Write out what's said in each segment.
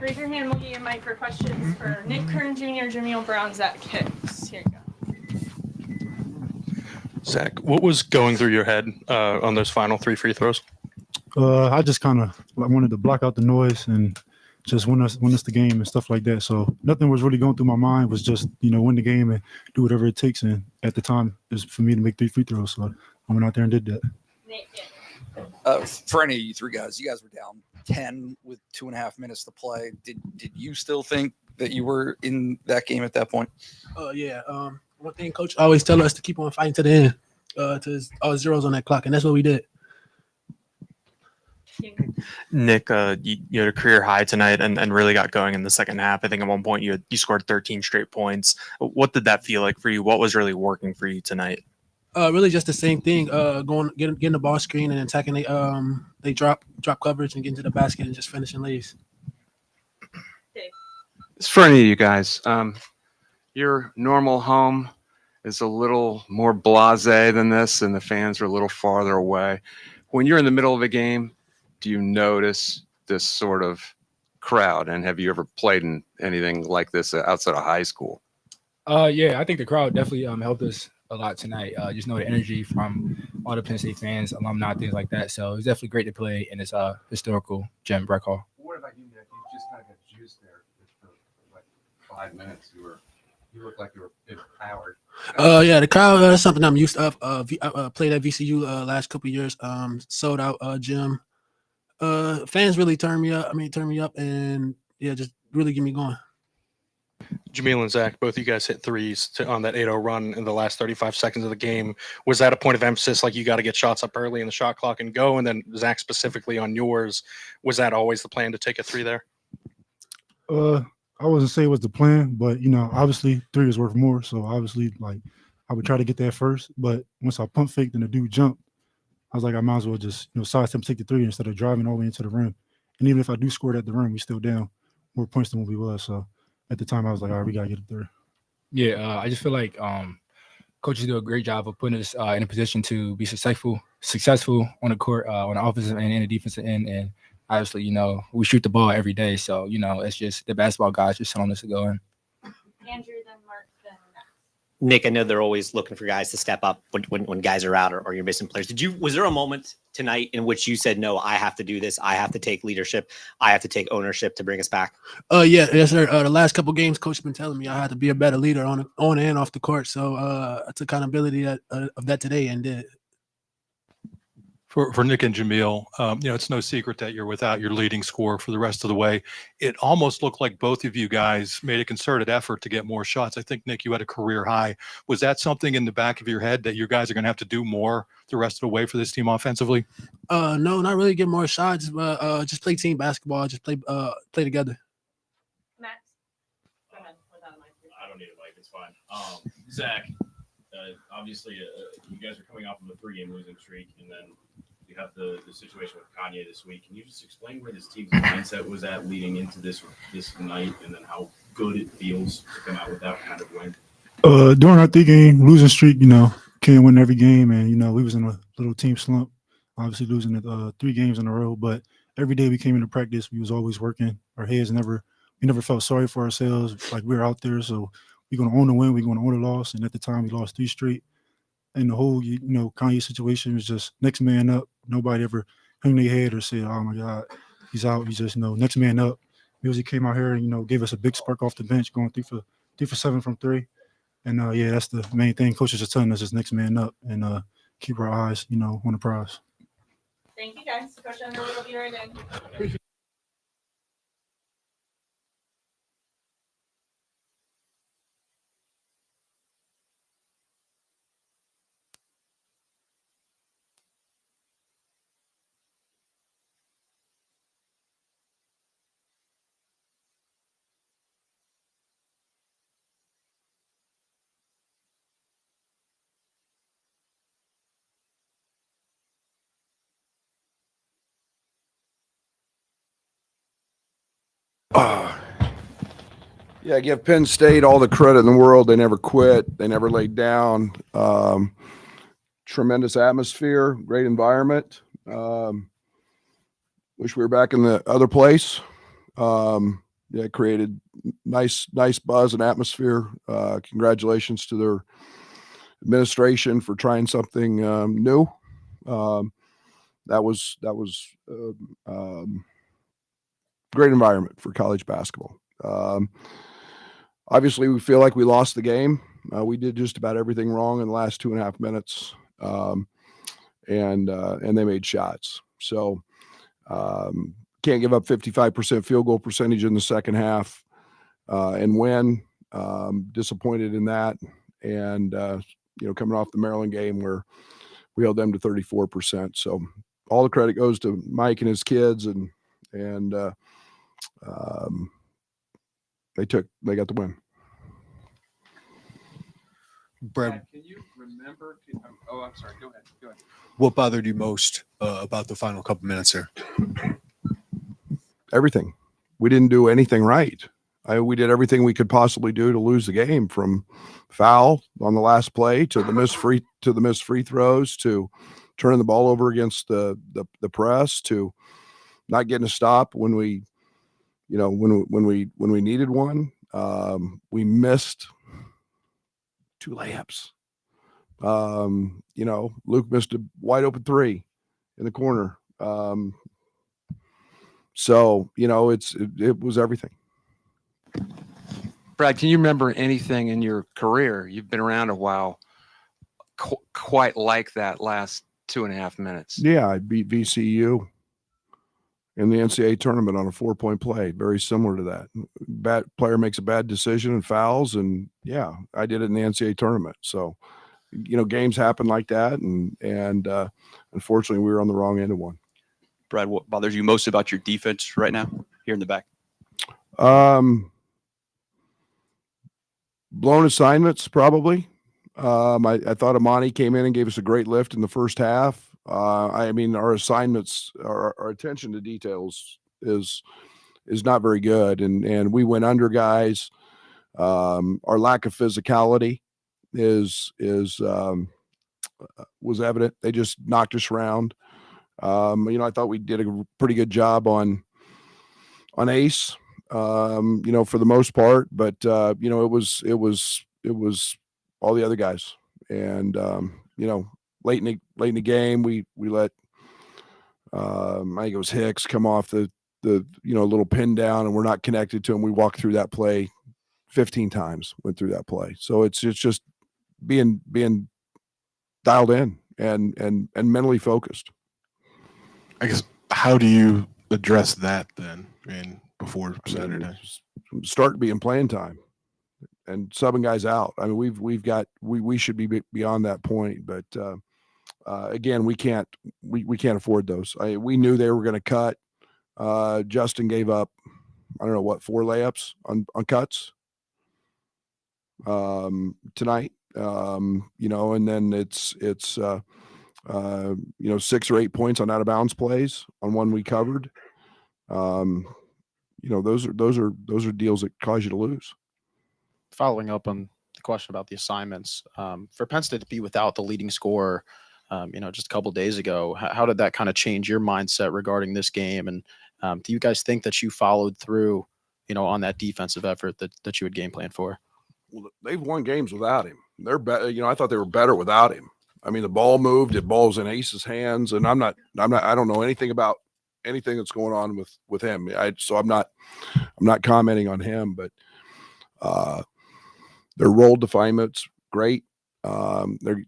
Raise your hand. We'll get you a mic for questions for Nick Kern Jr., Jameel Brown, Zach Hicks. Here you go. Zach, what was going through your head on those final 3 free throws? I just kind of wanted to block out the noise and just win us the game and stuff like that. So nothing was really going through my mind. It was just, win the game and do whatever it takes. And at the time, it was for me to make 3 free throws. So I went out there and did that. For any of you 3 guys, you guys were down 10 with 2.5 minutes to play. Did you still think that you were in that game at that point? Yeah. One thing coach always tell us to keep on fighting to the end, to all zeros on that clock, and that's what we did. Nick, you had a career high tonight and really got going in the second half. I think at one point you scored 13 straight points. What did that feel like for you? What was really working for you tonight? Really just the same thing. Getting the ball screen and attacking. They drop coverage and get into the basket and just finishing lays. It's for any of you guys. Your normal home is a little more blasé than this, and the fans are a little farther away. When you're in the middle of a game, do you notice this sort of crowd? And have you ever played in anything like this outside of high school? Yeah, I think the crowd definitely helped us a lot tonight. Just know the energy from all the Penn State fans, alumni, things like that. So it's definitely great to play in this historical gym, Breck Hall. What about you, Nick? You just kind of got juiced there for like 5 minutes. You look like you were empowered. Yeah, the crowd, that's something I'm used to. I played at VCU last couple of years. Sold out gym. Fans really turn me up, and yeah, just really get me going. Jameel and Zach, both of you guys hit threes on that 8-0 run in the last 35 seconds of the game. Was that a point of emphasis, like you got to get shots up early in the shot clock and go? And then Zach, specifically on yours, was that always the plan to take a 3 there? I wasn't say it was the plan, but obviously 3 is worth more. So obviously, I would try to get that first. But once I pump faked and the dude jumped, I was like, I might as well just sidestep take the 3 instead of driving all the way into the rim. And even if I do score it at the rim, we still down more points than what we was. So at the time, I was like, all right, we gotta get it there. Yeah, I just feel like coaches do a great job of putting us in a position to be successful on the court, on the offensive end and the defensive end. And obviously, we shoot the ball every day. So, it's just the basketball guys just telling us to go in. Andrew, then Mark, then Max. Nick, I know they're always looking for guys to step up when guys are out or you're missing players. Was there a moment tonight in which you said, no, I have to do this. I have to take leadership. I have to take ownership to bring us back? Yes, sir. The last couple of games, coach has been telling me I had to be a better leader on and off the court. So I took accountability of that today and did. For Nick and Jameel, it's no secret that you're without your leading scorer for the rest of the way. It almost looked like both of you guys made a concerted effort to get more shots. I think, Nick, you had a career high. Was that something in the back of your head that you guys are going to have to do more the rest of the way for this team offensively? No, not really get more shots, but just play team basketball, just play together. Max, go ahead. Without a mic. I don't need a mic. It's fine. Zach, obviously, you guys are coming off of a 3-game losing streak, and then you have the situation with Kanye this week. Can you just explain where this team's mindset was at leading into this night, and then how good it feels to come out with that kind of win? During our 3-game losing streak, can't win every game, and we was in a little team slump. Obviously losing it 3 games in a row, but every day we came into practice, we was always working. Our heads we never felt sorry for ourselves. Like we were out there, so we're gonna own the win, we're gonna own the loss. And at the time, we lost 3 straight. And the whole, Kanye situation was just next man up. Nobody ever hung their head or said, "Oh my God, he's out." He's just, next man up. Music came out here and gave us a big spark off the bench, going 3 for 7 from 3. And yeah, that's the main thing. Coaches are telling us is next man up and keep our eyes, on the prize. Thank you, guys. Coach Underwood will be right in. Yeah, give Penn State all the credit in the world. They never quit. They never laid down. Tremendous atmosphere, great environment. Wish we were back in the other place. yeah, created nice buzz and atmosphere. Congratulations to their administration for trying something new. That was great environment for college basketball. Obviously, we feel like we lost the game. We did just about everything wrong in the last 2.5 minutes, and they made shots. So can't give up 55% field goal percentage in the second half and win. Disappointed in that, and coming off the Maryland game where we held them to 34%. So all the credit goes to Mike and his kids, and they got the win. Brad, Can you remember? I'm sorry. Go ahead. what bothered you most about the final couple minutes here? Everything. We didn't do anything right. We did everything we could possibly do to lose the game, from foul on the last play to the missed free throws, to turning the ball over against the press, to not getting a stop when we needed one. We missed 2 layups. Luke missed a wide open 3 in the corner. So it was everything. Brad, can you remember anything in your career? You've been around a while, quite like that last 2.5 minutes. Yeah, I beat VCU in the NCAA tournament on a 4-point play. Very similar to that. Bad player makes a bad decision and fouls, and yeah, I did it in the NCAA tournament. So, games happen like that, and unfortunately, we were on the wrong end of one. Brad, what bothers you most about your defense right now here in the back? Blown assignments, probably. I thought Amani came in and gave us a great lift in the first half. Our assignments, our attention to details is not very good, and we went under guys. Our lack of physicality was evident. They just knocked us around. I thought we did a pretty good job on Ace, for the most part, but it was all the other guys, and late in the game, we let I think it was Hicks come off the little pin down, and we're not connected to him. We walked through that play 15 times, went through that play. So it's just being dialed in and mentally focused. I guess, how do you address that then? Before Saturday, Start being playing time and subbing guys out. We should be beyond that point, but again, we can't afford those. We knew they were going to cut. Justin gave up, I don't know what, 4 layups on cuts tonight. And then it's 6 or 8 points on out of bounds plays on one we covered. Those are deals that cause you to lose. Following up on the question about the assignments, for Penn State to be without the leading scorer, just a couple days ago, how did that kind of change your mindset regarding this game? And do you guys think that you followed through, on that defensive effort that you had game planned for? Well, they've won games without him. They're better. I thought they were better without him. The ball moved. The ball's in Ace's hands, and I don't know anything about anything that's going on with him. So I'm not commenting on him, but their role definement's great. They're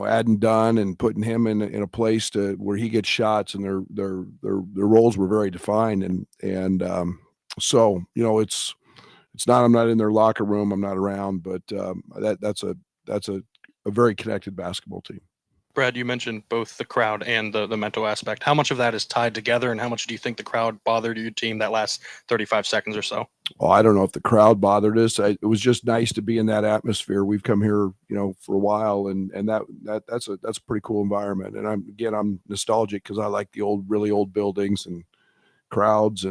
adding Dunn and putting him in a place to where he gets shots, and their roles were very defined, and so it's not, I'm not in their locker room, I'm not around, but that's a very connected basketball team. Brad, you mentioned both the crowd and the mental aspect. How much of that is tied together, and how much do you think the crowd bothered your team that last 35 seconds or so? Well, I don't know if the crowd bothered us. It was just nice to be in that atmosphere. We've come here, for a while, and that's a pretty cool environment. And I'm nostalgic because I like the really old buildings and crowds,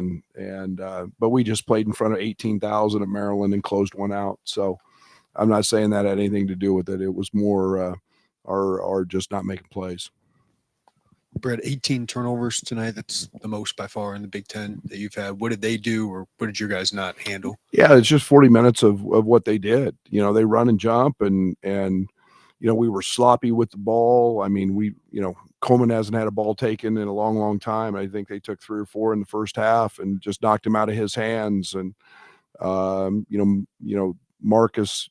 but we just played in front of 18,000 at Maryland and closed one out. So I'm not saying that had anything to do with it. It was more our just not making plays. Brad, 18 turnovers tonight. That's the most by far in the Big Ten that you've had. What did they do, or what did your guys not handle? Yeah, it's just 40 minutes of what they did. They run and jump, and we were sloppy with the ball. I mean, Coleman hasn't had a ball taken in a long, long time. I think they took 3 or 4 in the first half and just knocked him out of his hands. And Marcus,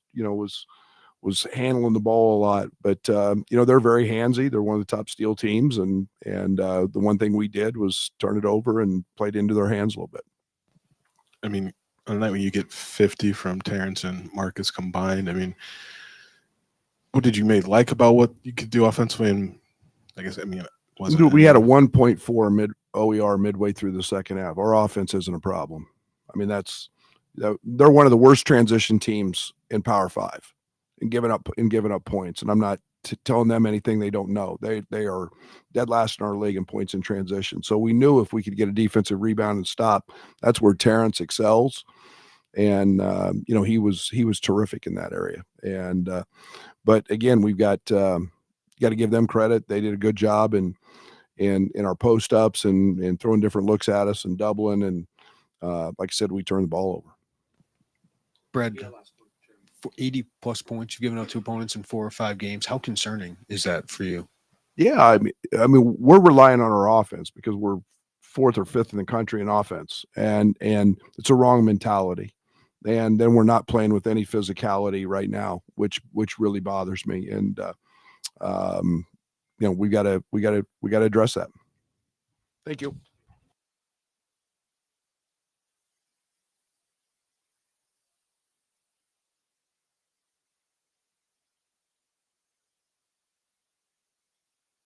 was handling the ball a lot, but they're very handsy. They're one of the top steel teams, and the one thing we did was turn it over and played into their hands a little bit. I mean, on that when you get 50 from Terrence and Marcus combined, I mean, what did you like about what you could do offensively? And I guess, we had a 1.4 mid OER midway through the second half. Our offense isn't a problem. I mean, they're one of the worst transition teams in Power 5 and giving up points. And I'm not telling them anything they don't know. They are dead last in our league in points in transition. So we knew if we could get a defensive rebound and stop, that's where Terrence excels. And he was terrific in that area. And but again, we've got to give them credit. They did a good job in our post ups and throwing different looks at us and doubling. And like I said, we turned the ball over. Brad, for 80 plus points, you've given up to opponents in 4 or 5 games. How concerning is that for you? Yeah, I mean, we're relying on our offense because we're 4th or 5th in the country in offense, and it's a wrong mentality. And then we're not playing with any physicality right now, which really bothers me. And we got to address that. Thank you.